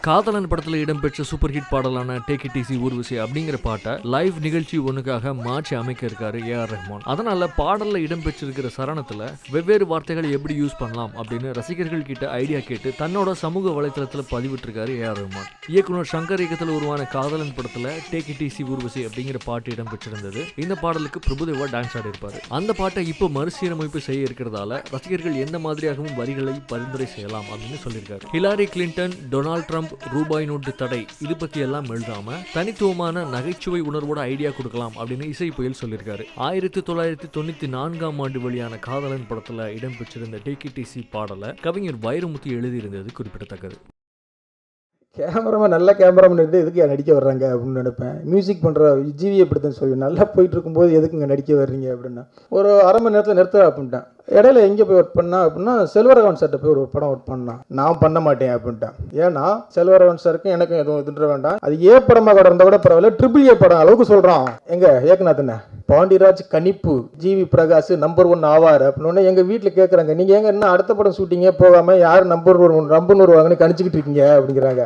காதலன் படத்துல இடம்பெற்ற சூப்பர் ஹிட் பாடலான டேக் இட் ஈஸி ஊர்வசி அப்படிங்கிற பாட்டை லைவ் நிகழ்ச்சி ஒண்ணுக்காக மாற்றி அமைக்க இருக்காரு ஏஆர் ரஹ்மான். அதனால பாடல்ல இடம்பெற்றிருக்கிற சரணத்துல வெவ்வேறு வார்த்தைகளை எப்படி யூஸ் பண்ணலாம் அப்படின்னு ரசிகர்கள் கிட்ட ஐடியா கேட்டு தன்னோட சமூக வலைதளத்துல பதிவிட்டிருக்காரு ஏஆர் ரஹ்மான். இயக்குனர் சங்கர் இயக்கத்தில் உருவான காதலன் படத்துல டேக் இட் ஈஸி ஊர்வசி அப்படிங்கிற பாட்டு இடம்பெற்றிருந்தது. இந்த பாடலுக்கு பிரபுதேவா டான்ஸ் ஆடி இருப்பாரு. அந்த பாட்டை இப்போ மறுசீரமைப்பு செய்ய இருக்கிறதால ரசிகர்கள் எந்த மாதிரியாகவும் வரிகளை பரிந்துரை செய்யலாம் அப்படின்னு சொல்லியிருக்காரு. ஹிலாரி கிளின்டன், டொனால்ட் ட்ரம்ப், ரூபாய் நோட்டு தடை இது பத்தி எல்லாம் எழுதாம தனித்துவமான நகைச்சுவை உணர்வோட ஐடியா கொடுக்கலாம் அப்படின்னு இசை புயல் சொல்லியிருக்காரு. 1994 வெளியான காதலன் படத்துல இடம்பெற்றிருந்த டேக் இட் ஈஸி பாடலை கவிஞர் வைரமுத்து எழுதியிருந்தது குறிப்பிடத்தக்கது. கேமராமேன் நல்ல கேமராமேன் இருந்து எதுக்கு நடிக்க வர்றாங்க அப்படின்னு நினைப்பேன். மியூசிக் பண்ணுற ஜிவியை இப்படி தான் சொல்லி நல்லா போயிட்டு இருக்கும்போது எதுக்குங்க நடிக்க வர்றீங்க அப்படின்னா ஒரு அரை மணி நேரத்தில் நிறுத்த அப்படின்ட்டேன். இடையில எங்கே போய் ஒர்க் பண்ணா அப்படின்னா செல்வராகவன் சார்ட்ட போய் ஒரு படம் ஒர்க் பண்ணான். நான் பண்ண மாட்டேன் அப்படின்ட்டேன். ஏன்னா செல்வராகவன் சாருக்கும் எனக்கும் எதுவும் இதுன்ற வேண்டாம், அது ஏ படமாக கூட இருந்தால் கூட பரவாயில்ல, ட்ரிபிள் ஏ படம் அளவுக்கு சொல்கிறான். எங்க ஏகநாதன பாண்டிராஜ் கணிப்பு ஜிவி பிரகாஷ் நம்பர் 1 ஆவார் அப்படின்னு எங்கள் வீட்டில் கேட்குறாங்க. நீங்கள் எங்க என்ன அடுத்த படம் ஷூட்டிங்கே போகாமல் யார் நம்பர் 1 வாங்கன்னு கணிச்சிக்கிட்டு இருக்கீங்க அப்படிங்கிறாங்க.